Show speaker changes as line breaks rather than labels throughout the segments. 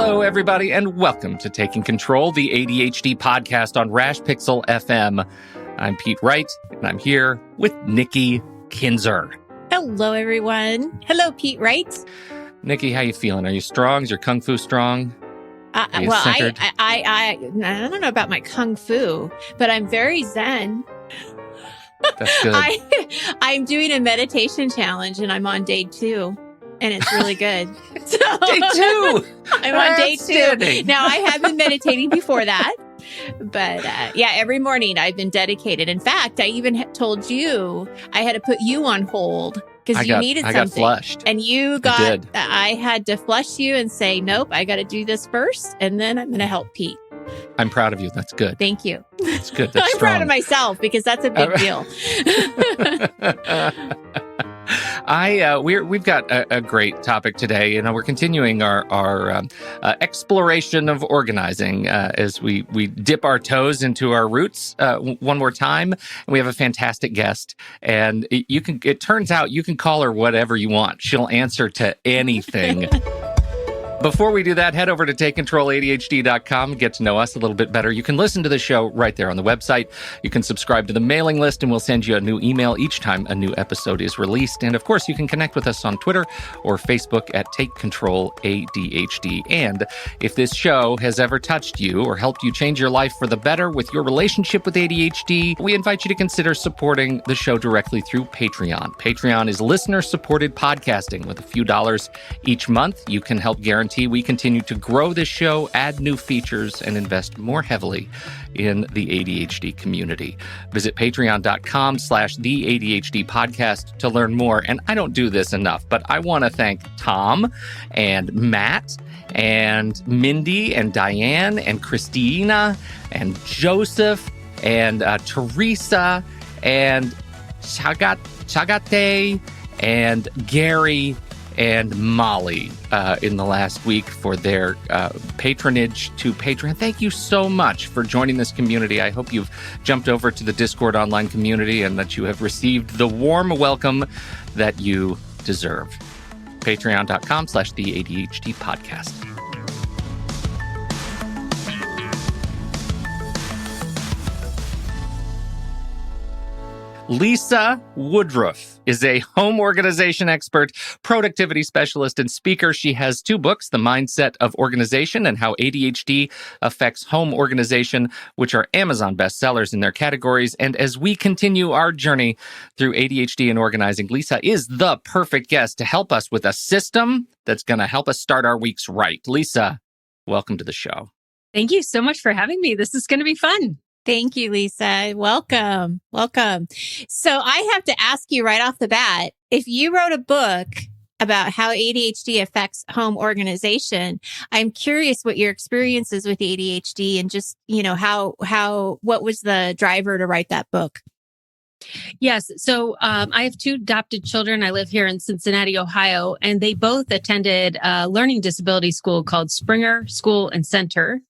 Hello, everybody, and welcome to Taking Control, the ADHD podcast on Rash Pixel FM. I'm Pete Wright, and I'm here with Nikki Kinzer.
Hello, everyone. Hello, Pete Wright.
Nikki, how you feeling? Are you strong? Is your kung fu strong?
I don't know about my kung fu, but I'm very zen.
That's good.
I'm doing a meditation challenge, and I'm on day 2. And it's really good. So,
Day 2!
I'm on day 2. Now, I have been meditating before that. But every morning I've been dedicated. In fact, I even told you I had to put you on hold because you needed something. I got
flushed.
And you got, I had to flush you and say, nope, I got to do this first. And then I'm going to help Pete.
I'm proud of you. That's good.
Thank you.
That's good. That's
I'm
strong.
proud of myself because that's a big deal.
We've got a great topic today. You know, we're continuing our exploration of organizing as we dip our toes into our roots one more time. And we have a fantastic guest, and it turns out you can call her whatever you want. She'll answer to anything. Before we do that, head over to TakeControlADHD.com and get to know us a little bit better. You can listen to the show right there on the website. You can subscribe to the mailing list, and we'll send you a new email each time a new episode is released. And of course, you can connect with us on Twitter or Facebook at TakeControlADHD. And if this show has ever touched you or helped you change your life for the better with your relationship with ADHD, we invite you to consider supporting the show directly through Patreon. Patreon is listener-supported podcasting. With a few dollars each month, you can help guarantee we continue to grow this show, add new features, and invest more heavily in the ADHD community. Visit patreon.com/the ADHD podcast to learn more. And I don't do this enough, but I want to thank Tom and Matt and Mindy and Diane and Christina and Joseph and Teresa and Chagate and Gary and Molly in the last week for their patronage to Patreon. Thank you so much for joining this community. I hope you've jumped over to the Discord online community and that you have received the warm welcome that you deserve. Patreon.com/the ADHD podcast. Lisa Woodruff is a home organization expert, productivity specialist, and speaker. She has 2 books, The Mindset of Organization and How ADHD Affects Home Organization, which are Amazon bestsellers in their categories. And as we continue our journey through ADHD and organizing, Lisa is the perfect guest to help us with a system that's going to help us start our weeks right. Lisa, welcome to the show.
Thank you so much for having me. This is going to be fun.
Thank you, Lisa. Welcome. So I have to ask you right off the bat, if you wrote a book about how ADHD affects home organization, I'm curious what your experience is with ADHD and just, what was the driver to write that book?
Yes. So I have 2 adopted children. I live here in Cincinnati, Ohio, and they both attended a learning disability school called Springer School and Center.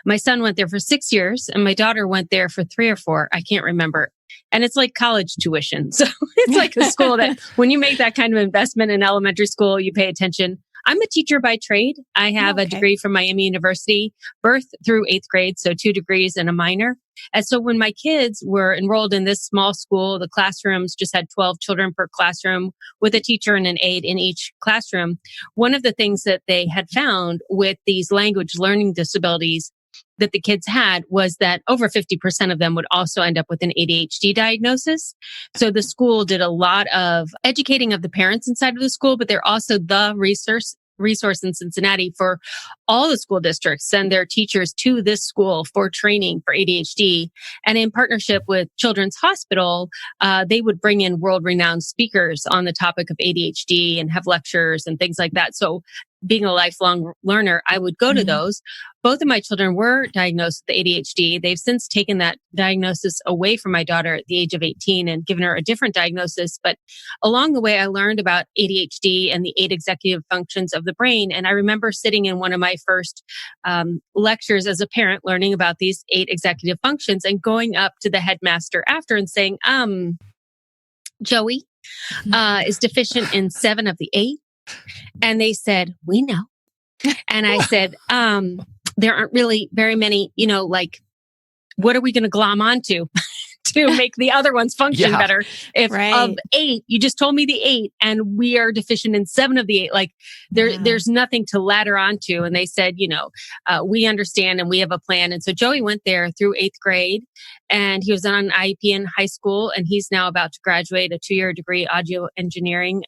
My son went there for 6 years, and my daughter went there for 3 or 4. I can't remember. And it's like college tuition. So it's like a school that when you make that kind of investment in elementary school, you pay attention. I'm a teacher by trade. I have a degree from Miami University, birth through 8th grade, so 2 degrees and a minor. And so when my kids were enrolled in this small school, the classrooms just had 12 children per classroom with a teacher and an aide in each classroom. One of the things that they had found with these language learning disabilities that the kids had was that over 50% of them would also end up with an ADHD diagnosis. So the school did a lot of educating of the parents inside of the school, but they're also the resource in Cincinnati for all the school districts send their teachers to this school for training for ADHD. And in partnership with Children's Hospital, they would bring in world-renowned speakers on the topic of ADHD and have lectures and things like that. So being a lifelong learner, I would go to those. Both of my children were diagnosed with ADHD. They've since taken that diagnosis away from my daughter at the age of 18 and given her a different diagnosis. But along the way, I learned about ADHD and the 8 executive functions of the brain. And I remember sitting in one of my first lectures as a parent, learning about these 8 executive functions and going up to the headmaster after and saying, Joey is deficient in 7 of the 8. And they said, we know. And I said, there aren't really very many, like, what are we going to glom onto to make the other ones function better? If of 8, you just told me the 8 and we are deficient in 7 of the 8, like there's nothing to ladder onto. And they said, we understand and we have a plan. And so Joey went there through 8th grade and he was on IEP in high school and he's now about to graduate a 2-year degree, audio engineering.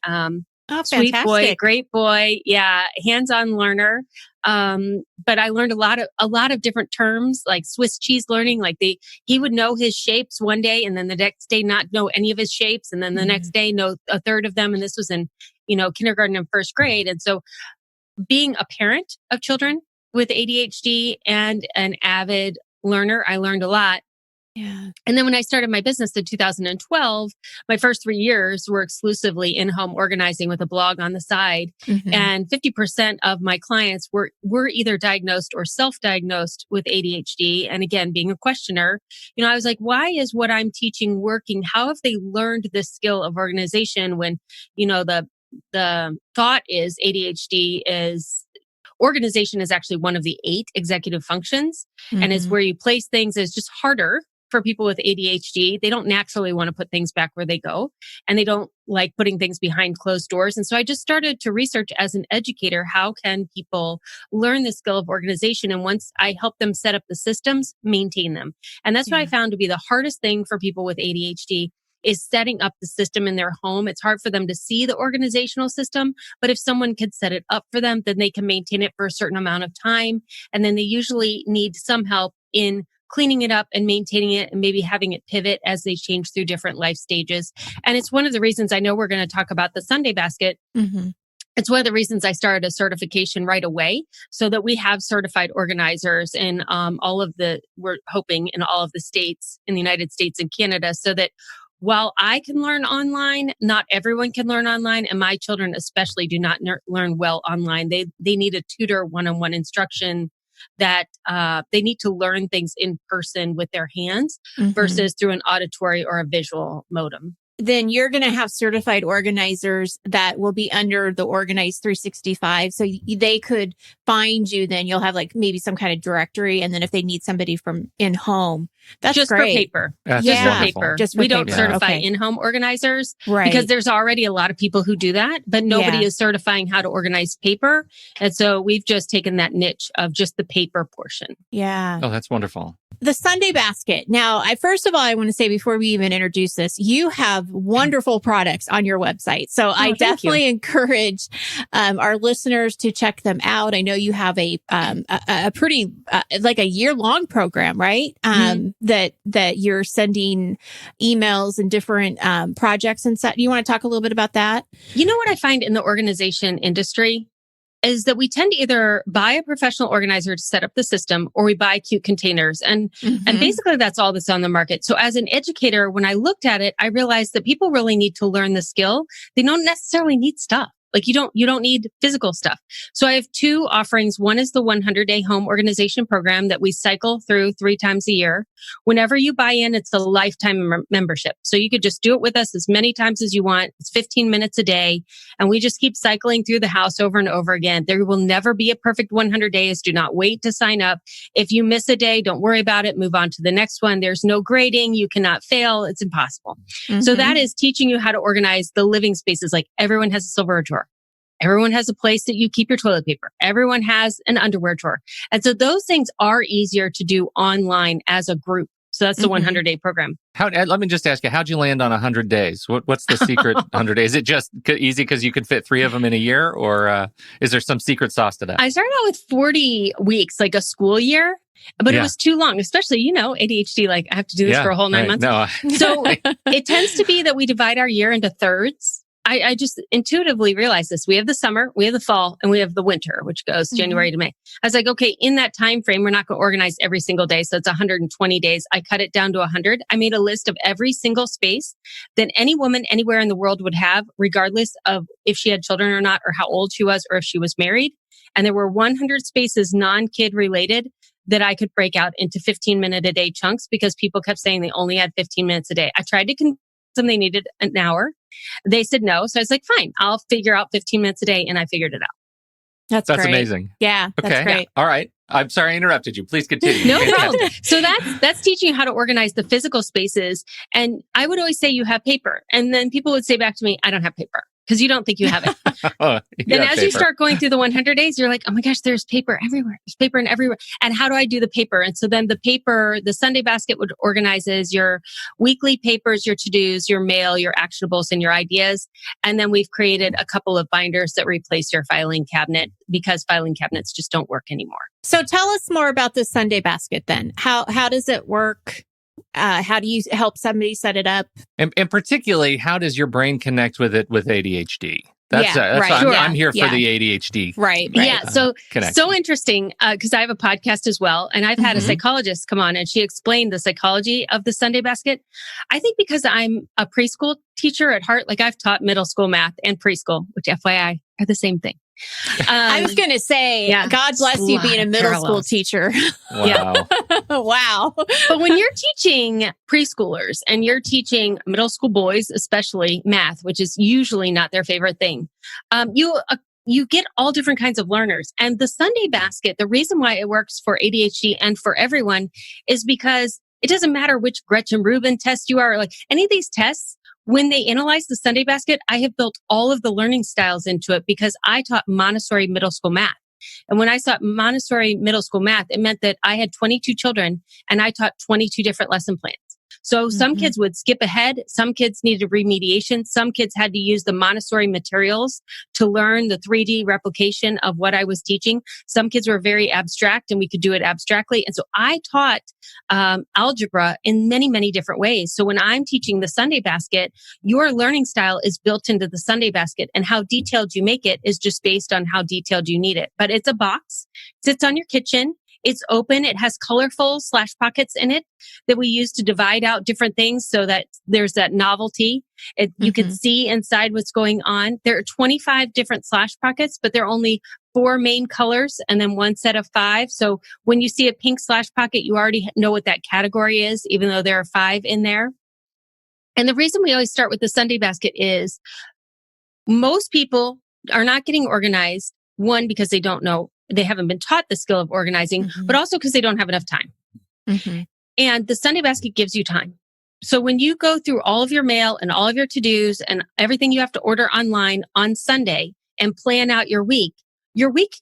Sweet
fantastic.
boy, great boy. Yeah. Hands-on learner. But I learned a lot of different terms like Swiss cheese learning. Like he would know his shapes one day and then the next day not know any of his shapes. And then the next day know a third of them. And this was in, kindergarten and 1st grade. And so being a parent of children with ADHD and an avid learner, I learned a lot.
Yeah.
And then when I started my business in 2012, my first 3 years were exclusively in-home organizing with a blog on the side. And 50% of my clients were either diagnosed or self-diagnosed with ADHD. And again, being a questioner, I was like, why is what I'm teaching working? How have they learned this skill of organization when, the thought is ADHD is organization is actually one of the 8 executive functions and is where you place things. Is just harder for people with ADHD. They don't naturally want to put things back where they go and they don't like putting things behind closed doors. And so I just started to research as an educator, how can people learn the skill of organization? And once I help them set up the systems, maintain them. And that's what I found to be the hardest thing for people with ADHD is setting up the system in their home. It's hard for them to see the organizational system, but if someone could set it up for them, then they can maintain it for a certain amount of time. And then they usually need some help in cleaning it up and maintaining it and maybe having it pivot as they change through different life stages. And it's one of the reasons I know we're going to talk about the Sunday basket. It's one of the reasons I started a certification right away so that we have certified organizers in we're hoping in all of the states in the United States and Canada, so that while I can learn online, not everyone can learn online. And my children especially do not learn well online. They need a tutor, one-on-one instruction, that they need to learn things in person with their hands versus through an auditory or a visual modem.
Then you're going to have certified organizers that will be under the Organize 365. So they could find you. Then you'll have like maybe some kind of directory. And then if they need somebody from in-home, that's
just
great.
for paper.
That's
just
wonderful.
for paper.
Just for
we don't
paper.
certify
Okay.
in-home organizers
Right.
because there's already a lot of people who do that, but nobody is certifying how to organize paper. And so we've just taken that niche of just the paper portion.
Yeah.
Oh, that's wonderful.
The Sunday basket. Now, first of all, I want to say before we even introduce this, you have wonderful products on your website. So I definitely encourage our listeners to check them out. I know you have a pretty like a year-long program, right? That you're sending emails and different projects and such. Do you want to talk a little bit about that?
You know what I find in the organization industry is that we tend to either buy a professional organizer to set up the system or we buy cute containers. And basically that's all that's on the market. So as an educator, when I looked at it, I realized that people really need to learn the skill. They don't necessarily need stuff. Like you don't need physical stuff. So I have 2 offerings. One is the 100-day home organization program that we cycle through 3 times a year. Whenever you buy in, it's a lifetime membership. So you could just do it with us as many times as you want. It's 15 minutes a day. And we just keep cycling through the house over and over again. There will never be a perfect 100 days. Do not wait to sign up. If you miss a day, don't worry about it. Move on to the next one. There's no grading. You cannot fail. It's impossible. So that is teaching you how to organize the living spaces. Like everyone has a silverware drawer. Everyone has a place that you keep your toilet paper. Everyone has an underwear drawer. And so those things are easier to do online as a group. So that's the 100-day program.
Let me just ask you, how'd you land on 100 days? What's the secret 100 days? Is it just easy because you could fit 3 of them in a year? Or is there some secret sauce to that?
I started out with 40 weeks, like a school year. But it was too long, especially, ADHD, like I have to do this for a whole 9 months.
No.
So it tends to be that we divide our year into thirds. I just intuitively realized this. We have the summer, we have the fall, and we have the winter, which goes January to May. I was like, okay, in that time frame, we're not going to organize every single day. So it's 120 days. I cut it down to 100. I made a list of every single space that any woman anywhere in the world would have, regardless of if she had children or not, or how old she was, or if she was married. And there were 100 spaces non-kid related that I could break out into 15-minute a day chunks because people kept saying they only had 15 minutes a day. I tried to convince them they needed an hour. They said no. So I was like, fine, I'll figure out 15 minutes a day. And I figured it out.
That's
That's
great.
amazing.
Yeah, that's
Okay.
great.
All right. I'm sorry I interrupted you. Please continue.
No
Fantastic.
problem. So that's teaching you how to organize the physical spaces. And I would always say you have paper. And then people would say back to me, I don't have paper because you don't think you have it.
You
Then
have
as you
paper.
start going through the 100 days, you're like, oh my gosh, there's paper everywhere. There's paper in everywhere. And how do I do the paper? And so then the paper, the Sunday basket would organizes your weekly papers, your to-dos, your mail, your actionables, and your ideas. And then we've created a couple of binders that replace your filing cabinet because filing cabinets just don't work anymore.
So tell us more about the Sunday basket then. How does it work? How do you help somebody set it up?
And particularly, how does your brain connect with it with ADHD? That's
right.
why
Sure.
I'm here
Yeah.
for the ADHD.
Right.
Yeah. So
connection.
interesting because I have a podcast as well. And I've had a psychologist come on and she explained the psychology of the Sunday basket. I think because I'm a preschool teacher at heart, like I've taught middle school math and preschool, which FYI are the same thing.
I was going to say,
yeah,
God bless you being a middle school teacher.
Wow.
Wow.
But when you're teaching preschoolers and you're teaching middle school boys, especially math, which is usually not their favorite thing, you get all different kinds of learners. And the Sunday basket, the reason why it works for ADHD and for everyone is because it doesn't matter which Gretchen Rubin test you are, like any of these tests. When they analyze the Sunday basket, I have built all of the learning styles into it because I taught Montessori middle school math. And when I taught Montessori middle school math, it meant that I had 22 children and I taught 22 different lesson plans. So some kids would skip ahead. Some kids needed remediation. Some kids had to use the Montessori materials to learn the 3D replication of what I was teaching. Some kids were very abstract and we could do it abstractly. And so I taught algebra in many, many different ways. So when I'm teaching the Sunday basket, your learning style is built into the Sunday basket and how detailed you make it is just based on how detailed you need it. But it's a box, sits on your kitchen. It's open. It has colorful slash pockets in it that we use to divide out different things so that there's that novelty. You can see inside what's going on. There are 25 different slash pockets, but there are only 4 main colors and then 1 set of 5. So when you see a pink slash pocket, you already know what that category is, even though there are 5 in there. And the reason we always start with the Sunday basket is most people are not getting organized. One, because they don't know. They haven't been taught the skill of organizing, but also because they don't have enough time. And the Sunday basket gives you time. So when you go through all of your mail and all of your to-dos and everything you have to order online on Sunday and plan out your week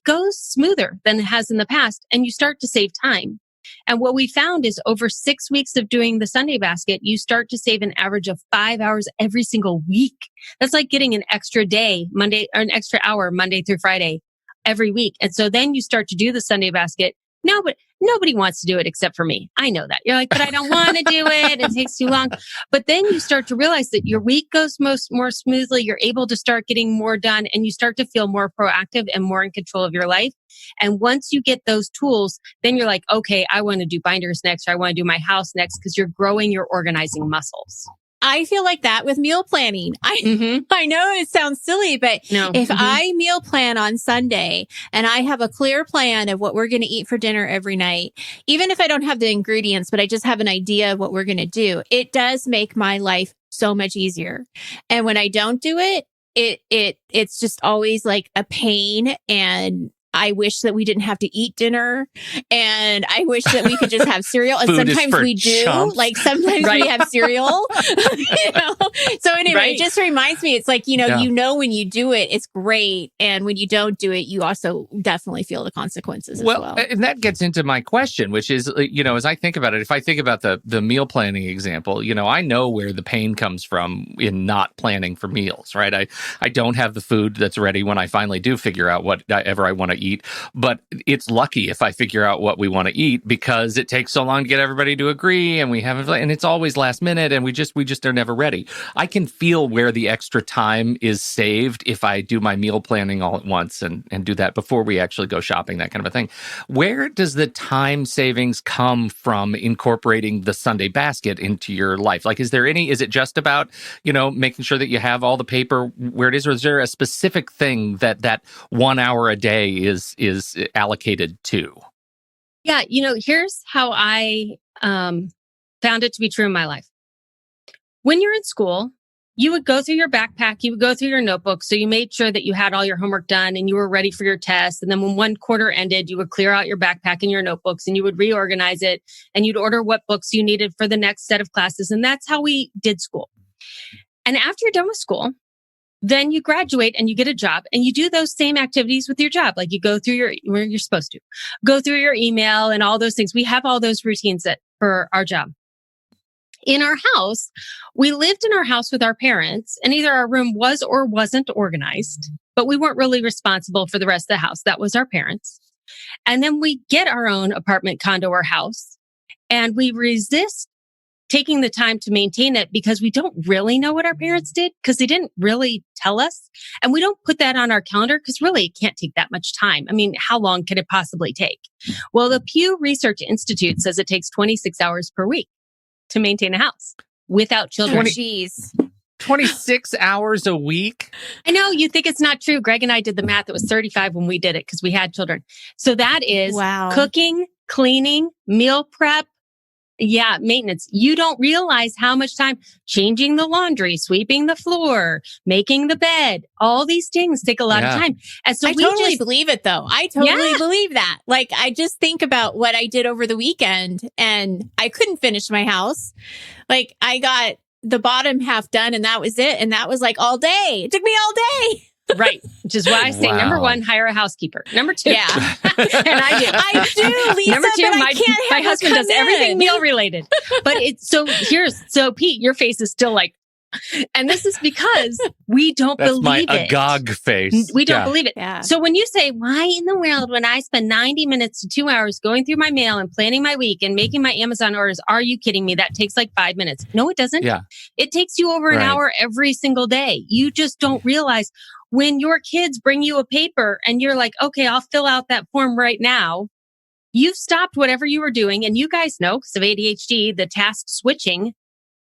goes smoother than it has in the past and you start to save time. And what we found is over 6 weeks of doing the Sunday basket, you start to save an average of 5 hours every single week. That's like getting an extra day, Monday, or an extra hour, Monday through Friday, every week. And so then you start to do the Sunday basket. No, but nobody wants to do it except for me. I know that. You're like, but I don't want to do it. It takes too long. But then you start to realize that your week goes more smoothly. You're able to start getting more done and you start to feel more proactive and more in control of your life. And once you get those tools, then you're like, okay, I want to do binders next, or I want to do my house next, because you're growing your organizing muscles.
I feel like that with meal planning. I know it sounds silly, but if I meal plan on Sunday and I have a clear plan of what we're going to eat for dinner every night, even if I don't have the ingredients, but I just have an idea of what we're going to do, it does make my life so much easier. And when I don't do it, it's just always like a pain, and I wish that we didn't have to eat dinner, and I wish that we could just have cereal. And sometimes we do.
Chumps.
Like sometimes we have cereal. So anyway, it just reminds me. It's like, you know, when you do it, it's great, and when you don't do it, you also definitely feel the consequences as well.
And that gets into my question, which is, as I think about it, if I think about the meal planning example, I know where the pain comes from in not planning for meals, right? I don't have the food that's ready when I finally do figure out whatever I want to eat. But it's lucky if I figure out what we want to eat, because it takes so long to get everybody to agree, and and it's always last minute, and we just are never ready. I can feel where the extra time is saved if I do my meal planning all at once and do that before we actually go shopping, that kind of a thing. Where does the time savings come from incorporating the Sunday basket into your life? Like, is it just about, making sure that you have all the paper where it is, or is there a specific thing that 1 hour a day is allocated to?
Yeah, here's how I found it to be true in my life. When you're in school, you would go through your backpack, you would go through your notebook. So you made sure that you had all your homework done and you were ready for your test. And then when one quarter ended, you would clear out your backpack and your notebooks and you would reorganize it and you'd order what books you needed for the next set of classes. And that's how we did school. And after you're done with school, then you graduate and you get a job and you do those same activities with your job. Like you go through where you're supposed to go through your email and all those things. We have all those routines for our job. In our house, we lived in our house with our parents, and either our room was or wasn't organized, but we weren't really responsible for the rest of the house. That was our parents. And then we get our own apartment, condo, or house, and we resist taking the time to maintain it because we don't really know what our parents did because they didn't really tell us. And we don't put that on our calendar because really it can't take that much time. I mean, how long could it possibly take? Well, the Pew Research Institute says it takes 26 hours per week to maintain a house without children.
26 hours a week?
I know you think it's not true. Greg and I did the math. It was 35 when we did it because we had children. So that is cooking, cleaning, meal prep. Yeah, maintenance. You don't realize how much time changing the laundry, sweeping the floor, making the bed. All these things take a lot of time. And so
I totally believe it though. I totally believe that. Like I just think about what I did over the weekend and I couldn't finish my house. Like I got the bottom half done and that was it. And that was like all day. It took me all day.
Right. Which is why I say, number one, hire a housekeeper. Number two.
Yeah.
And I
do, Lisa,
number two,
but I can't have
my husband does everything meal related. But it's so Pete, your face is still like, and this is because we don't believe
it. That's my agog face.
We don't believe it.
Yeah.
So when you say, why in the world, when I spend 90 minutes to 2 hours going through my mail and planning my week and making my Amazon orders, are you kidding me? That takes like 5 minutes. No, it doesn't.
Yeah.
It takes you over an hour every single day. You just don't realize when your kids bring you a paper and you're like, okay, I'll fill out that form right now. You've stopped whatever you were doing. And you guys know because of ADHD, the task switching.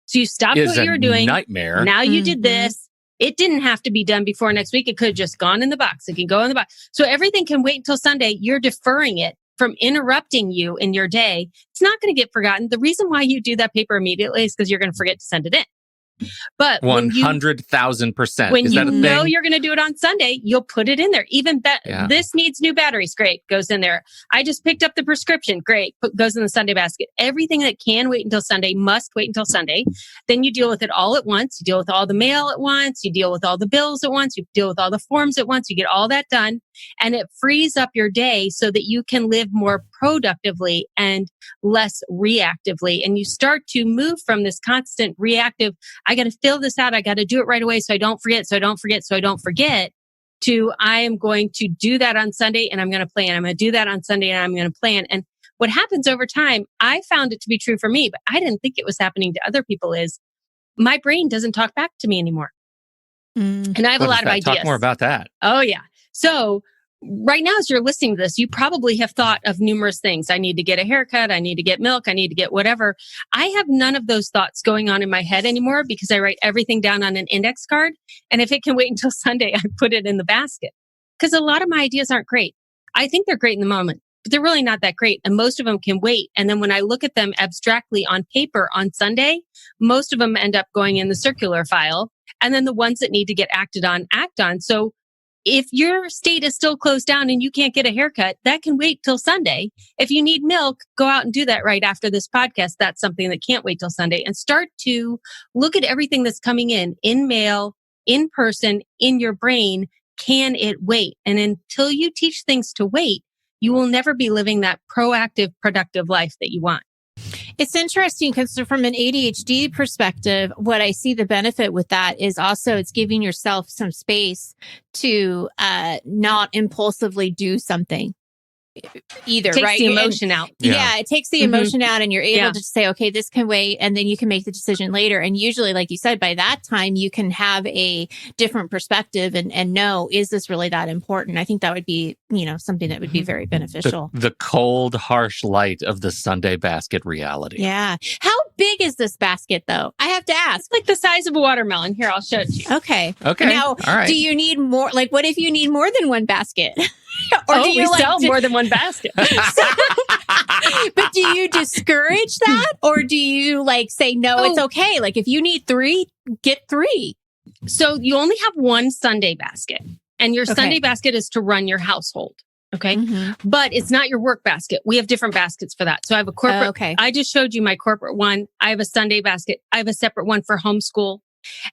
So you stopped what you were doing.
Nightmare.
Now you did this. It didn't have to be done before next week. It could have just gone in the box. It can go in the box. So everything can wait until Sunday. You're deferring it from interrupting you in your day. It's not going to get forgotten. The reason why you do that paper immediately is because you're going to forget to send it in. But
100,000%.
When you know you're going to do it on Sunday, you'll put it in there. Even this needs new batteries. Great. Goes in there. I just picked up the prescription. Great. Goes in the Sunday basket. Everything that can wait until Sunday must wait until Sunday. Then you deal with it all at once. You deal with all the mail at once. You deal with all the bills at once. You deal with all the forms at once. You get all that done. And it frees up your day so that you can live more productively and less reactively. And you start to move from this constant reactive, I got to fill this out. I got to do it right away so I don't forget, to I am going to do that on Sunday and I'm going to plan. I'm going to do that on Sunday and I'm going to plan. And what happens over time, I found it to be true for me, but I didn't think it was happening to other people, is my brain doesn't talk back to me anymore. And I have a lot of ideas.
Talk more about that.
Oh, yeah. So right now, as you're listening to this, you probably have thought of numerous things. I need to get a haircut. I need to get milk. I need to get whatever. I have none of those thoughts going on in my head anymore because I write everything down on an index card. And if it can wait until Sunday, I put it in the basket. Because a lot of my ideas aren't great. I think they're great in the moment, but they're really not that great. And most of them can wait. And then when I look at them abstractly on paper on Sunday, most of them end up going in the circular file. And then the ones that need to get acted on, act on. So if your state is still closed down and you can't get a haircut, that can wait till Sunday. If you need milk, go out and do that right after this podcast. That's something that can't wait till Sunday. And start to look at everything that's coming in mail, in person, in your brain. Can it wait? And until you teach things to wait, you will never be living that proactive, productive life that you want.
It's interesting because from an ADHD perspective, what I see the benefit with that is also it's giving yourself some space to not impulsively do something either,
takes
right?
the emotion out.
Yeah, it takes the emotion out and you're able to say, okay, this can wait. And then you can make the decision later. And usually, like you said, by that time, you can have a different perspective and know, is this really that important? I think that would be, something that would be very beneficial.
The cold, harsh light of the Sunday basket reality.
Yeah. How big is this basket, though? I have to ask.
It's like the size of a watermelon. Here, I'll show it to you.
Okay.
Now,
all right. Do you need more? Like, what if you need more than one basket?
Or do you sell more than one basket?
But do you discourage that? Or do you say, no, it's okay. Like if you need 3, get 3.
So you only have one Sunday basket, and your Sunday basket is to run your household. Okay. But it's not your work basket. We have different baskets for that. So I have a corporate. I just showed you my corporate one. I have a Sunday basket. I have a separate one for homeschool.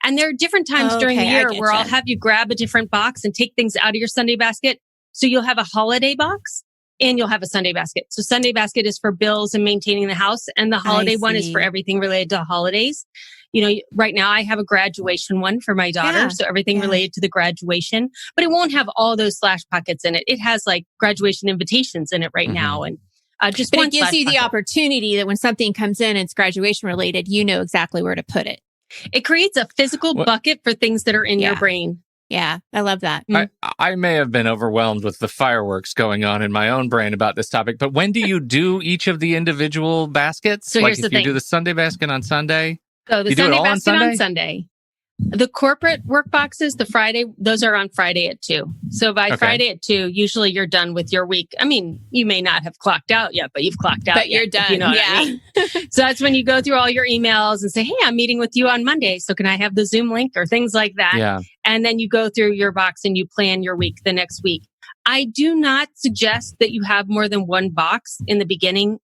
And there are different times during the year where I'll have you grab a different box and take things out of your Sunday basket. So you'll have a holiday box and you'll have a Sunday basket. So Sunday basket is for bills and maintaining the house. And the holiday one is for everything related to holidays. You know, right now I have a graduation one for my daughter. Yeah. So everything related to the graduation, but it won't have all those slash pockets in it. It has like graduation invitations in it right now. And just
but
one
it gives you the opportunity that when something comes in and it's graduation related, you know exactly where to put it.
It creates a physical bucket for things that are in your brain.
Yeah, I love that.
I may have been overwhelmed with the fireworks going on in my own brain about this topic, but when do you do each of the individual baskets?
So here's the thing.
You do the Sunday basket on Sunday?
So the Sunday basket on Sunday. The corporate work boxes, the Friday, those are on Friday at 2. So by Friday at 2, usually you're done with your week. I mean, you may not have clocked out yet, but you've clocked out.
But you're done.
You know what I mean? So that's when you go through all your emails and say, hey, I'm meeting with you on Monday. So can I have the Zoom link or things like that?
Yeah.
And then you go through your box and you plan your week the next week. I do not suggest that you have more than one box in the beginning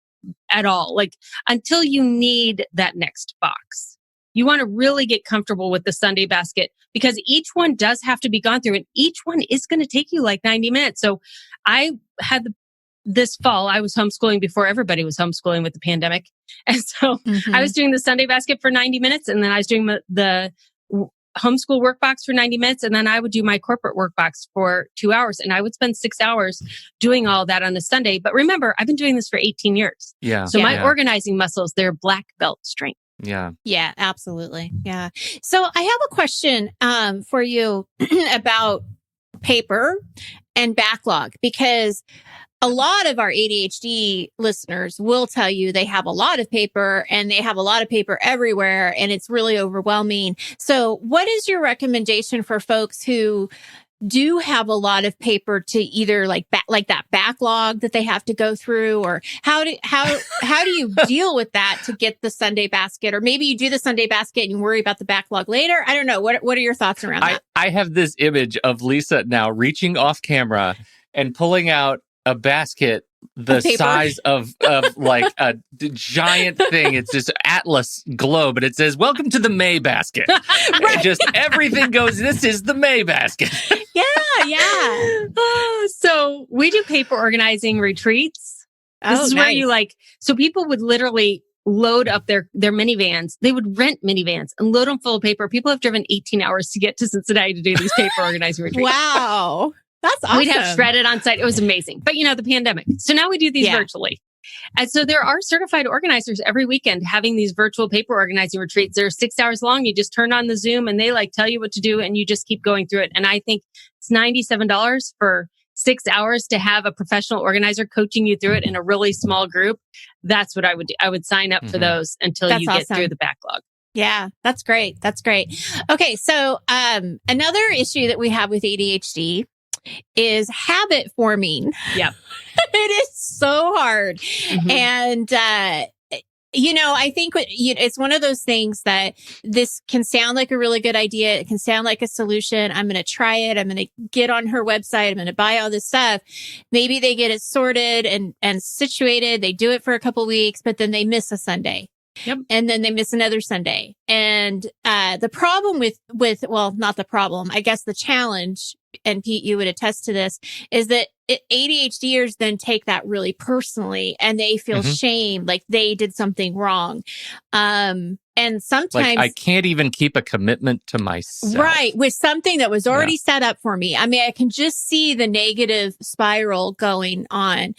at all, like until you need that next box. You want to really get comfortable with the Sunday basket because each one does have to be gone through and each one is going to take you like 90 minutes. So I had this fall, I was homeschooling before everybody was homeschooling with the pandemic. And so I was doing the Sunday basket for 90 minutes and then I was doing the homeschool workbox for 90 minutes. And then I would do my corporate workbox for 2 hours and I would spend 6 hours doing all that on a Sunday. But remember, I've been doing this for 18 years.
Yeah.
So my organizing muscles, they're black belt strength.
Yeah.
Yeah, absolutely. Yeah. So I have a question for you about paper and backlog, because a lot of our ADHD listeners will tell you they have a lot of paper and they have a lot of paper everywhere and it's really overwhelming. So what is your recommendation for folks who do have a lot of paper to either like that backlog that they have to go through, or how do you deal with that to get the Sunday basket? Or maybe you do the Sunday basket and you worry about the backlog later. I don't know. What are your thoughts around that?
I have this image of Lisa now reaching off camera and pulling out a basket the size of like a giant thing. It's this Atlas globe, and it says, "Welcome to the May basket." Right. Just everything goes, this is the May basket.
Yeah.
So we do paper organizing retreats. This is where you so people would literally load up their minivans. They would rent minivans and load them full of paper. People have driven 18 hours to get to Cincinnati to do these paper organizing retreats.
Wow. That's awesome.
We'd have shredded on site. It was amazing. But the pandemic. So now we do these virtually. And so there are certified organizers every weekend having these virtual paper organizing retreats. They're 6 hours long. You just turn on the Zoom and they tell you what to do and you just keep going through it. And I think it's $97 for 6 hours to have a professional organizer coaching you through it in a really small group. That's what I would do. I would sign up for those until you get through the backlog.
Yeah, that's great. That's great. Okay. So, another issue that we have with ADHD is habit forming.
Yep.
It is so hard. And, I think it's one of those things that this can sound like a really good idea. It can sound like a solution. I'm going to try it. I'm going to get on her website. I'm going to buy all this stuff. Maybe they get it sorted and situated. They do it for a couple weeks, but then they miss a Sunday.
Yep.
And then they miss another Sunday. And the problem not the problem, I guess the challenge, and Pete, you would attest to this, is that ADHDers then take that really personally and they feel shame, like they did something wrong. And sometimes
I can't even keep a commitment to myself.
Right. With something that was already set up for me. I mean, I can just see the negative spiral going on.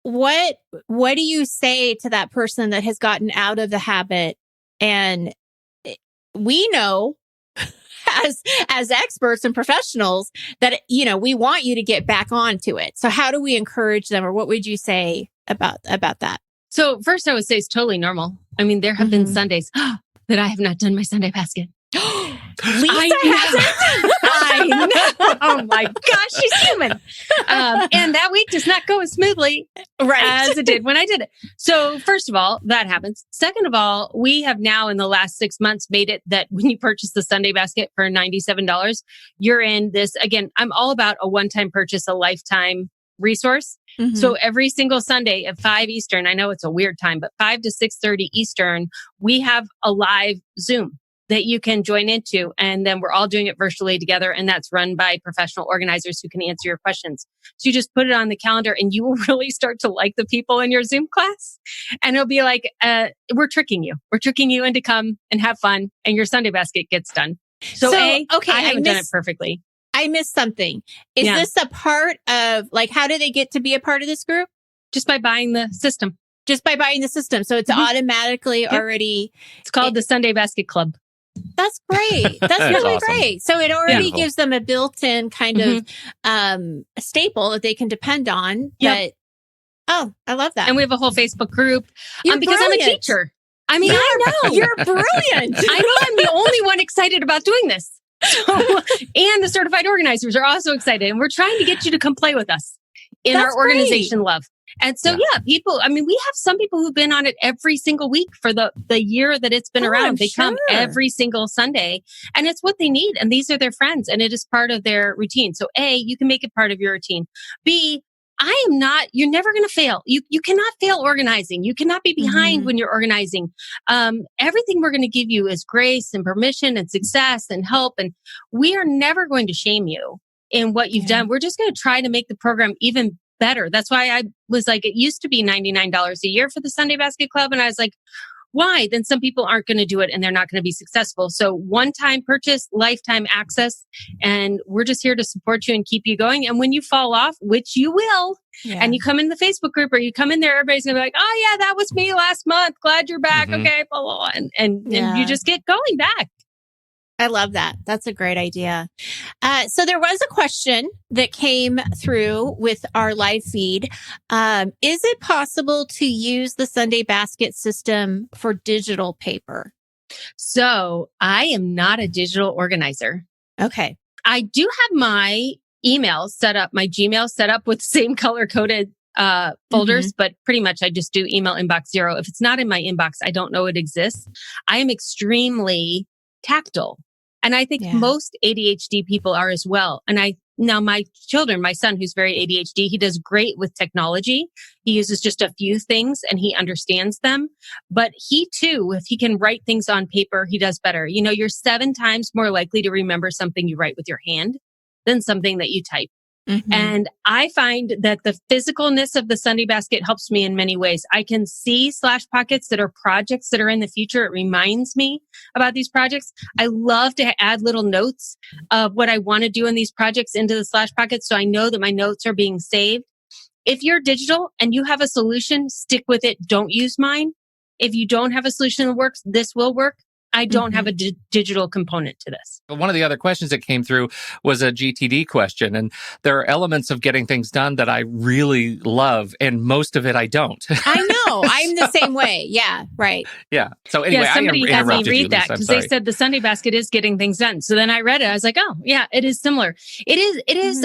What do you say to that person that has gotten out of the habit? And we know as experts and professionals that, we want you to get back onto it. So how do we encourage them, or what would you say about that?
So first I would say it's totally normal. I mean, there have been Sundays that I have not done my Sunday basket.
Lisa hasn't.
I know. oh my gosh, she's human. And that week does not go as smoothly as it did when I did it. So first of all, that happens. Second of all, we have now in the last 6 months made it that when you purchase the Sunday basket for $97, you're in this, again, I'm all about a one-time purchase, a lifetime resource. Mm-hmm. So every single Sunday at 5 Eastern, I know it's a weird time, but 5 to 6:30 Eastern, we have a live Zoom that you can join into. And then we're all doing it virtually together. And that's run by professional organizers who can answer your questions. So you just put it on the calendar and you will really start to like the people in your Zoom class. And it'll be like, we're tricking you. We're tricking you in to come and have fun. And your Sunday basket gets done. So I haven't done it perfectly.
I missed something. Is this a part of, like, how do they get to be a part of this group?
Just by buying the system.
Just by buying the system. So it's automatically already.
It's called the Sunday Basket Club.
That's great. That's really
awesome.
great. So it already gives them a built-in kind of a staple that they can depend on.
Yep.
I love that.
And we have a whole Facebook group because
brilliant.
I'm a teacher. I mean, I know.
You're brilliant.
I know I'm the only one excited about doing this. So, and the certified organizers are also excited. And we're trying to get you to come play with us in our organization love. And so, people, I mean, we have some people who've been on it every single week for the year that it's been around. They come every single Sunday and it's what they need. And these are their friends and it is part of their routine. So A, you can make it part of your routine. B, you're never going to fail. You cannot fail organizing. You cannot be behind when you're organizing. Everything we're going to give you is grace and permission and success and help. And we are never going to shame you in what you've done. We're just going to try to make the program even better. That's why I was like, it used to be $99 a year for the Sunday Basket Club. And I was like, why? Then some people aren't going to do it and they're not going to be successful. So one-time purchase, lifetime access, and we're just here to support you and keep you going. And when you fall off, which you will, and you come in the Facebook group or you come in there, everybody's going to be like, oh yeah, that was me last month. Glad you're back. Okay. Blah, blah, blah. And you just get going back.
I love that. That's a great idea. So there was a question that came through with our live feed. Is it possible to use the Sunday basket system for digital paper?
So I am not a digital organizer.
Okay.
I do have my email set up, my Gmail set up with the same color coded folders, but pretty much I just do email inbox 0. If it's not in my inbox, I don't know it exists. I am extremely tactile. And I think most ADHD people are as well. And now my son who's very ADHD, he does great with technology. He uses just a few things and he understands them. But he too, if he can write things on paper, he does better. You know, you're 7 times more likely to remember something you write with your hand than something that you type. And I find that the physicalness of the Sunday basket helps me in many ways. I can see slash pockets that are projects that are in the future. It reminds me about these projects. I love to add little notes of what I want to do in these projects into the slash pockets. So I know that my notes are being saved. If you're digital and you have a solution, stick with it. Don't use mine. If you don't have a solution that works, this will work. I don't have a digital component to this.
One of the other questions that came through was a GTD question. And there are elements of getting things done that I really love, and most of it I don't.
I know. I'm the same way. Yeah, right.
Yeah. So anyway,
somebody had me read that
because
they said the Sunday basket is getting things done. So then I read it. I was like, oh, yeah, it is similar. It is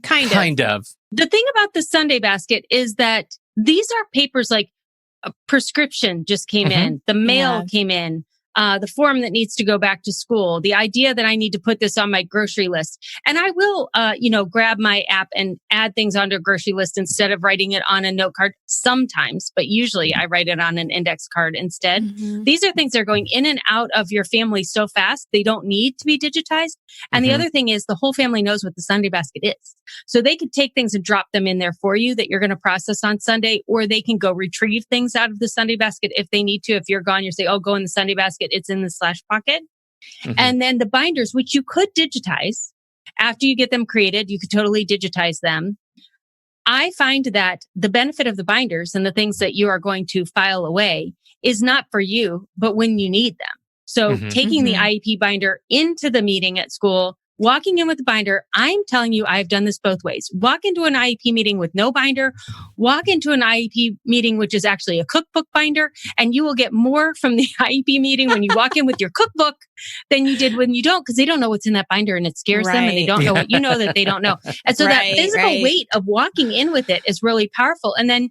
kind of.
The thing about the Sunday basket is that these are papers like a prescription just came in. The mail came in. The form that needs to go back to school, the idea that I need to put this on my grocery list. And I will, grab my app and add things onto a grocery list instead of writing it on a note card sometimes, but usually I write it on an index card instead. These are things that are going in and out of your family so fast, they don't need to be digitized. And the other thing is the whole family knows what the Sunday basket is. So they could take things and drop them in there for you that you're going to process on Sunday, or they can go retrieve things out of the Sunday basket if they need to. If you're gone, you say, oh, go in the Sunday basket. It's in the slash pocket. And then the binders, which you could digitize after you get them created, you could totally digitize them. I find that the benefit of the binders and the things that you are going to file away is not for you, but when you need them. So taking the IEP binder into the meeting at school walking in with a binder, I'm telling you, I've done this both ways. Walk into an IEP meeting with no binder, walk into an IEP meeting, which is actually a cookbook binder, and you will get more from the IEP meeting when you walk in with your cookbook than you did when you don't, because they don't know what's in that binder and it scares them and they don't know what you know that they don't know. And so that physical weight of walking in with it is really powerful. And then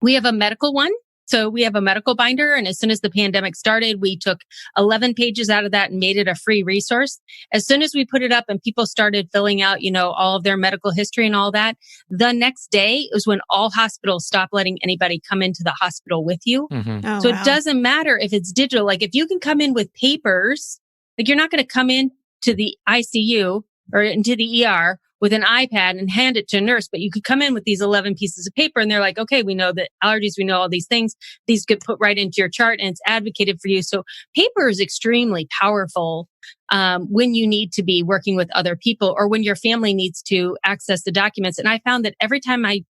we have a medical one. So we have a medical binder. And as soon as the pandemic started, we took 11 pages out of that and made it a free resource. As soon as we put it up and people started filling out, all of their medical history and all that, the next day was when all hospitals stopped letting anybody come into the hospital with you.
Mm-hmm.
Oh,
So
wow.
it doesn't matter if it's digital. Like if you can come in with papers, like you're not going to come in to the ICU or into the ER with an iPad and hand it to a nurse, but you could come in with these 11 pieces of paper and they're like, okay, we know that allergies, we know all these things. These get put right into your chart and it's advocated for you. So paper is extremely powerful when you need to be working with other people or when your family needs to access the documents. And I found that every time I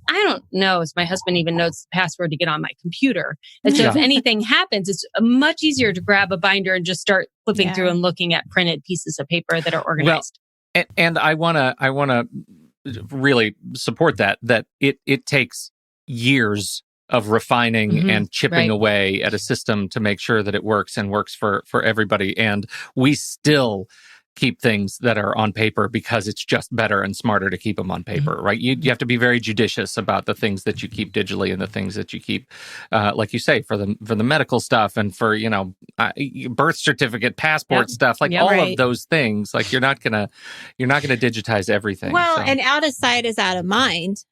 don't know if my husband even knows the password to get on my computer. And so if anything happens, it's much easier to grab a binder and just start flipping through and looking at printed pieces of paper that are organized.
And I want to really support that it takes years of refining and chipping away at a system to make sure that it works and works for everybody. And we still keep things that are on paper because it's just better and smarter to keep them on paper, right? You have to be very judicious about the things that you keep digitally and the things that you keep, like you say, for the medical stuff and for birth certificate, passport stuff, like all of those things. Like you're not gonna digitize everything.
Well, and out of sight is out of mind.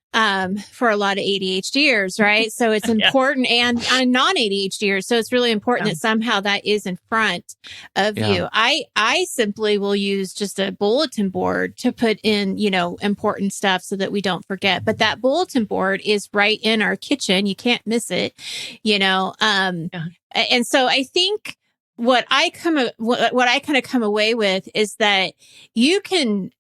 For a lot of ADHDers, right? So it's important and non-ADHDers. So it's really important that somehow that is in front of you. I simply will use just a bulletin board to put in, important stuff so that we don't forget. But that bulletin board is right in our kitchen. You can't miss it, And so I think what I kind of come away with is that you can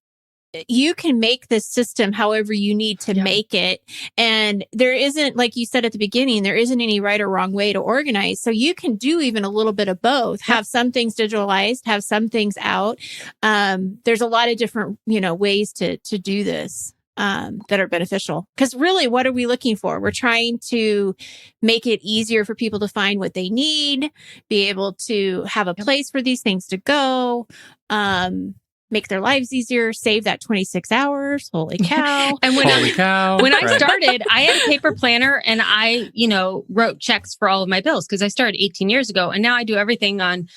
make this system however you need to make it. And there isn't, like you said at the beginning, there isn't any right or wrong way to organize. So you can do even a little bit of both, have some things digitalized, have some things out. There's a lot of different, ways to do this. That are beneficial. Because really, what are we looking for? We're trying to make it easier for people to find what they need, be able to have a place for these things to go, make their lives easier, save that 26 hours. Holy cow.
And when I started, I had a paper planner and I, wrote checks for all of my bills because I started 18 years ago. And now I do everything on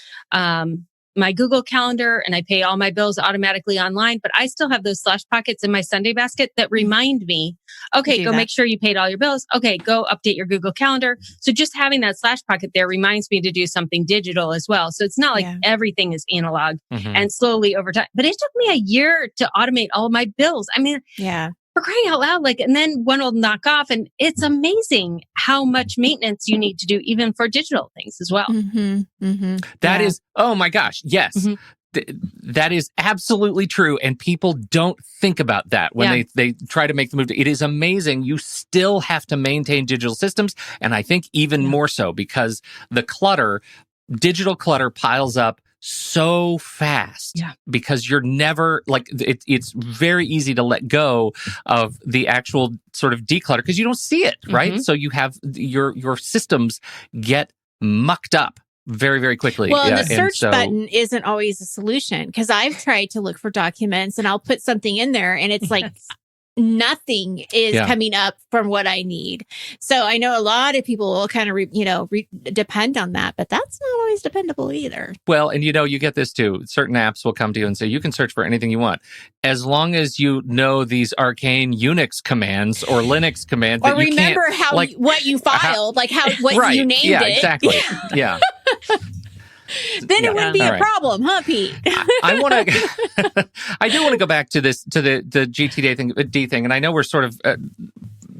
my Google Calendar and I pay all my bills automatically online. But I still have those slush pockets in my Sunday basket that remind me, okay, go make sure you paid all your bills. Okay, go update your Google Calendar. So just having that slash pocket there reminds me to do something digital as well. So it's not like everything is analog and slowly over time. But it took me a year to automate all of my bills. I mean, for crying out loud, and then one will knock off. And it's amazing how much maintenance you need to do even for digital things as well.
That is, oh my gosh, yes. That is absolutely true. And people don't think about that when they try to make the move. It is amazing. You still have to maintain digital systems. And I think even more so because the digital clutter piles up so fast because you're never it's very easy to let go of the actual sort of declutter because you don't see it, right? So you have your systems get mucked up very, very quickly.
Well, and the search button isn't always a solution because I've tried to look for documents and I'll put something in there and it's like nothing is coming up from what I need. So I know a lot of people will kind of, depend on that, but that's not always dependable either.
Well, and you get this too. Certain apps will come to you and say, you can search for anything you want. As long as you know these arcane Unix commands or Linux commands.
Or remember what you filed, what you named it.
Yeah, exactly. Yeah.
Then it wouldn't be a problem, huh, Pete?
I want to. I do want to go back to this the GTD thing, and I know we're sort of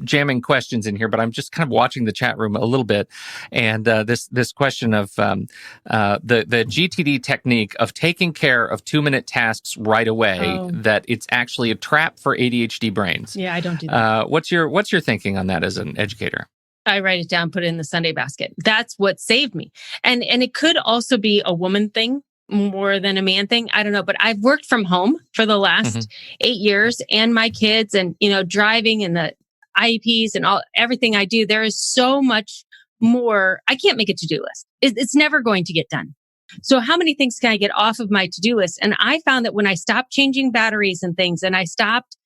jamming questions in here, but I'm just kind of watching the chat room a little bit, and this question of the GTD technique of taking care of 2-minute tasks right away. That it's actually a trap for ADHD brains.
Yeah, I don't do that.
What's your thinking on that as an educator?
I write it down, put it in the Sunday basket. That's what saved me. And it could also be a woman thing more than a man thing. I don't know, but I've worked from home for the last 8 years, and my kids and, driving and the IEPs and everything I do, there is so much more. I can't make a to-do list. It's never going to get done. So how many things can I get off of my to-do list? And I found that when I stopped changing batteries and things, and I stopped,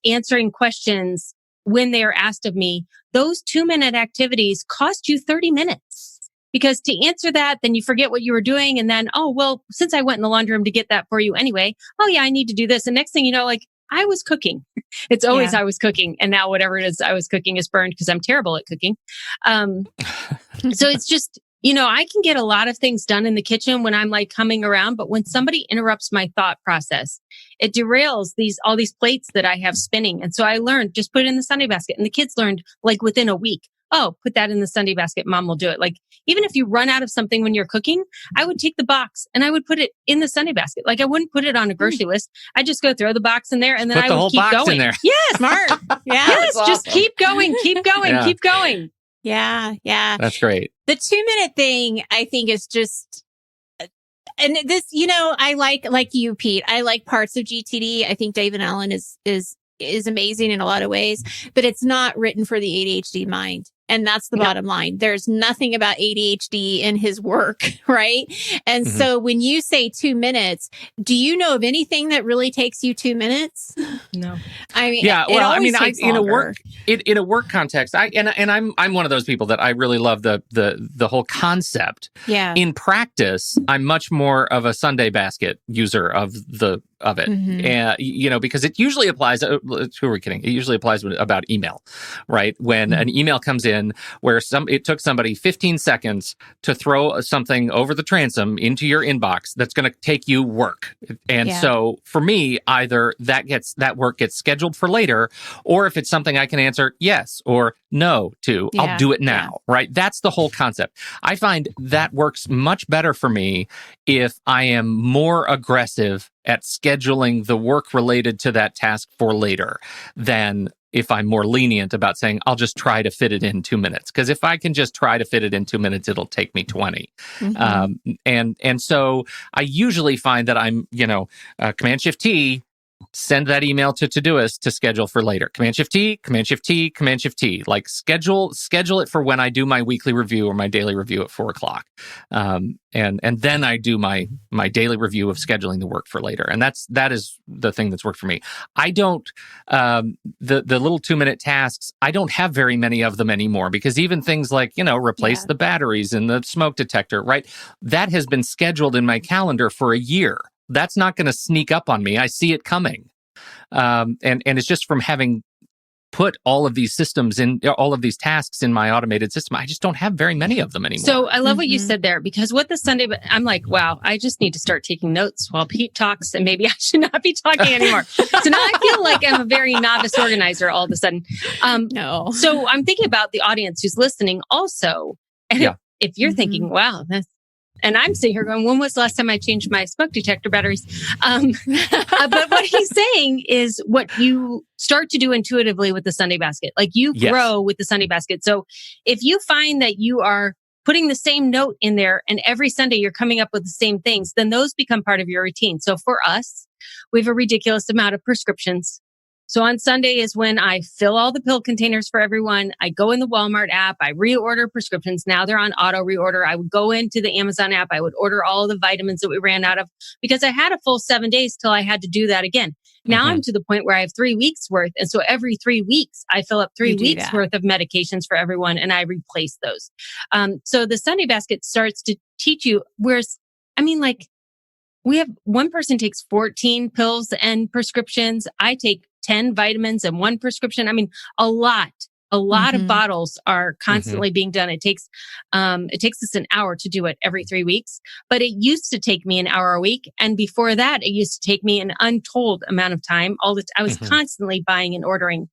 answering questions when they are asked of me, those 2-minute activities cost you 30 minutes. Because to answer that, then you forget what you were doing. And then, oh, well, since I went in the laundry room to get that for you anyway, oh yeah, I need to do this. And next thing you know, I was cooking. It's always I was cooking. And now whatever it is I was cooking is burned because I'm terrible at cooking. So it's just, I can get a lot of things done in the kitchen when I'm coming around. But when somebody interrupts my thought process, it derails all these plates that I have spinning. And so I learned, just put it in the Sunday basket. And the kids learned within a week. Oh, put that in the Sunday basket. Mom will do it. Even if you run out of something when you're cooking, I would take the box and I would put it in the Sunday basket. I wouldn't put it on a grocery list. I just go throw the box in there and then
put
I would keep going. In there. Yes.
Smart. Yeah.
Yes. Awesome. Just keep going, keep going.
Yeah. Yeah.
That's great.
The 2-minute thing, I think, is just, and this, I like you, Pete, I like parts of GTD. I think David Allen is amazing in a lot of ways, but it's not written for the ADHD mind. And that's the bottom line. There's nothing about ADHD in his work, right? And so when you say 2 minutes, do you know of anything that really takes you 2 minutes?
No.
I mean,
in a work context, I'm one of those people that I really love the whole concept.
Yeah.
In practice, I'm much more of a Sunday basket user of it. And, because it usually applies, who are we kidding? It usually applies about email, right? When an email comes in where it took somebody 15 seconds to throw something over the transom into your inbox that's going to take you work. And so for me, either that work gets scheduled for later, or if it's something I can answer yes or no to, I'll do it now, right? That's the whole concept. I find that works much better for me if I am more aggressive at scheduling the work related to that task for later than if I'm more lenient about saying, I'll just try to fit it in 2 minutes. Because if I can just try to fit it in 2 minutes, it'll take me 20. And so I usually find that I'm, Command-Shift-T, send that email to Todoist to schedule for later. Command-Shift-T, Command-Shift-T, Command-Shift-T. Schedule it for when I do my weekly review or my daily review at 4:00. And then I do my daily review of scheduling the work for later. And that is the thing that's worked for me. I don't, the little 2-minute tasks, I don't have very many of them anymore because even things like, replace the batteries in the smoke detector, right? That has been scheduled in my calendar for a year. That's not going to sneak up on me. I see it coming. And it's just from having put all of these systems in, all of these tasks in my automated system, I just don't have very many of them anymore.
So I love what you said there, because what the Sunday, I'm like, wow, I just need to start taking notes while Pete talks, and maybe I should not be talking anymore. So now I feel like I'm a very novice organizer all of a sudden.
No.
So I'm thinking about the audience who's listening also. And if you're thinking, wow, and I'm sitting here going, when was the last time I changed my smoke detector batteries? But what he's saying is what you start to do intuitively with the Sunday basket. You grow with the Sunday basket. So if you find that you are putting the same note in there and every Sunday you're coming up with the same things, then those become part of your routine. So for us, we have a ridiculous amount of prescriptions. So on Sunday is when I fill all the pill containers for everyone. I go in the Walmart app. I reorder prescriptions. Now they're on auto reorder. I would go into the Amazon app. I would order all the vitamins that we ran out of because I had a full 7 days till I had to do that again. Now I'm to the point where I have 3 weeks worth. And so every 3 weeks, I fill up 3 weeks worth of medications for everyone and I replace those. So the Sunday basket starts to teach you, whereas, we have one person takes 14 pills and prescriptions. I take 10 vitamins and 1 prescription. A lot of bottles are constantly being done. It takes us an hour to do it every 3 weeks, but it used to take me an hour a week. And before that, it used to take me an untold amount of time. I was constantly buying and ordering.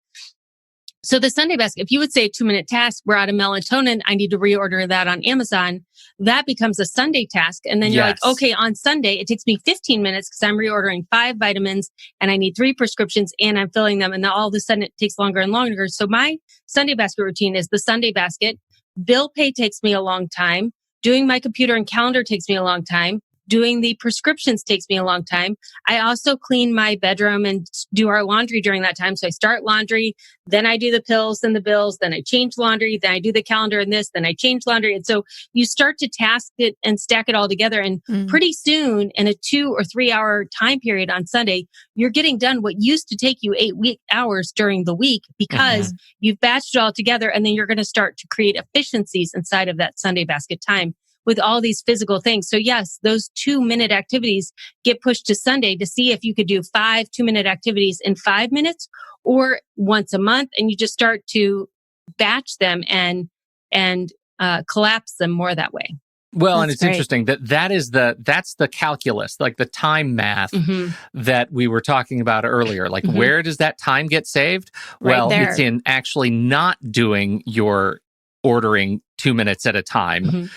So the Sunday basket, if you would say a 2-minute task, we're out of melatonin, I need to reorder that on Amazon. That becomes a Sunday task. And then you're like, okay, on Sunday, it takes me 15 minutes because I'm reordering 5 vitamins and I need 3 prescriptions and I'm filling them. And then all of a sudden it takes longer and longer. So my Sunday basket routine is the Sunday basket. Bill pay takes me a long time. Doing my computer and calendar takes me a long time. Doing the prescriptions takes me a long time. I also clean my bedroom and do our laundry during that time. So I start laundry, then I do the pills, then the bills, then I change laundry, then I do the calendar and this, then I change laundry. And so you start to task it and stack it all together. And pretty soon in a 2 or 3 hour time period on Sunday, you're getting done what used to take you 8 hours during the week because you've batched it all together. And then you're going to start to create efficiencies inside of that Sunday basket time with all these physical things. So yes, those 2-minute activities get pushed to Sunday to see if you could do 5 2-minute activities in 5 minutes or once a month. And you just start to batch them and collapse them more that way.
Well,
That's
and it's
great.
interesting that's the calculus, like the time math that we were talking about earlier. Like, where does that time get saved?
Right
Well,
there.
it's in actually not doing your ordering 2 minutes at a time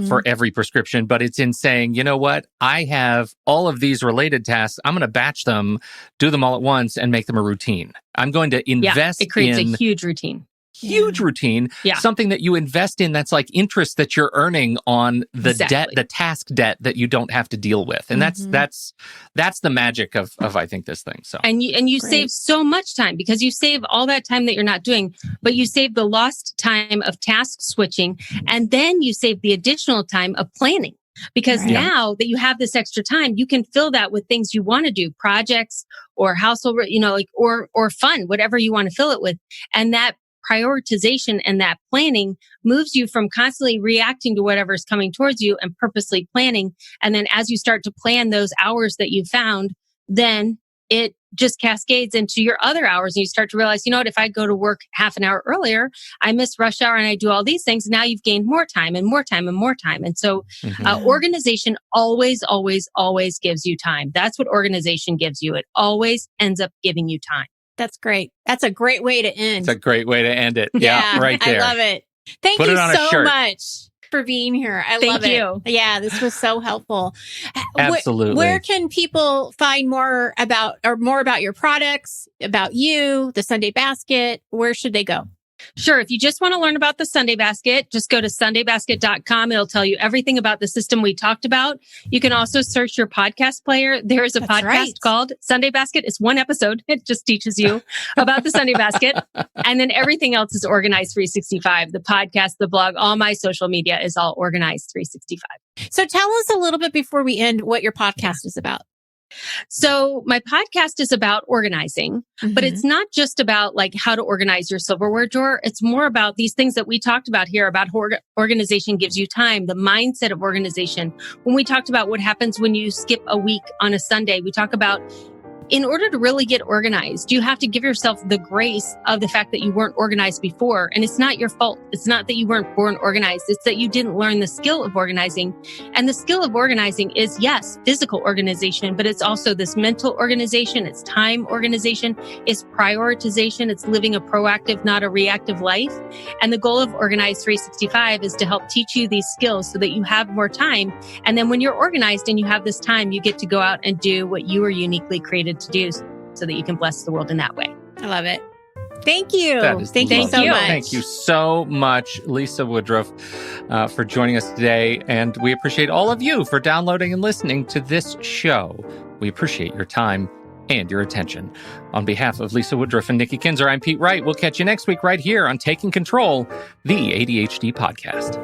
for every prescription, but it's in saying, you know what? I have all of these related tasks. I'm going to batch them, do them all at once, and make them a routine. I'm going to invest
it creates
in
a huge routine.
Routine, something that you invest in that's like interest that you're earning on the debt, the task debt that you don't have to deal with. And that's the magic of I think this thing. So
and you save so much time because you save all that time that you're not doing, but you save the lost time of task switching, and then you save the additional time of planning. Because now that you have this extra time, you can fill that with things you want to do, projects or household, or fun, whatever you want to fill it with. And that prioritization and that planning moves you from constantly reacting to whatever's coming towards you and purposely planning. And then as you start to plan those hours that you found, then it just cascades into your other hours. And you start to realize, you know what, if I go to work half an hour earlier, I miss rush hour and I do all these things. Now you've gained more time and more time and more time. And so organization always, always, always gives you time. That's what organization gives you. It always ends up giving you time.
That's great. That's a great way to end.
It's a great way to end it. Yeah, right there.
I love it. Thank
Put
you
it on a
so
shirt.
much for being here. I love
Thank you.
it. Yeah, this was so helpful.
Absolutely.
Where can people find more about your products, about you, the Sunday Basket? Where should they go?
Sure. If you just want to learn about the Sunday Basket, just go to sundaybasket.com. It'll tell you everything about the system we talked about. You can also search your podcast player. There is a podcast called Sunday Basket. It's one episode. It just teaches you about the Sunday Basket. And then everything else is Organized 365. The podcast, the blog, all my social media is all Organized 365.
So tell us a little bit before we end what your podcast is about.
So my podcast is about organizing, but it's not just about like how to organize your silverware drawer. It's more about these things that we talked about here about organization gives you time, the mindset of organization. When we talked about what happens when you skip a week on a Sunday, we talk about in order to really get organized, you have to give yourself the grace of the fact that you weren't organized before. And it's not your fault. It's not that you weren't born organized. It's that you didn't learn the skill of organizing. And the skill of organizing is, yes, physical organization, but it's also this mental organization. It's time organization. It's prioritization. It's living a proactive, not a reactive life. And the goal of Organized 365 is to help teach you these skills so that you have more time. And then when you're organized and you have this time, you get to go out and do what you were uniquely created to do so that you can bless the world in that way.
I love it. Thank you.
Thank
you so much.
Thank you so much, Lisa Woodruff, for joining us today. And we appreciate all of you for downloading and listening to this show. We appreciate your time and your attention. On behalf of Lisa Woodruff and Nikki Kinzer, I'm Pete Wright. We'll catch you next week right here on Taking Control, the ADHD podcast.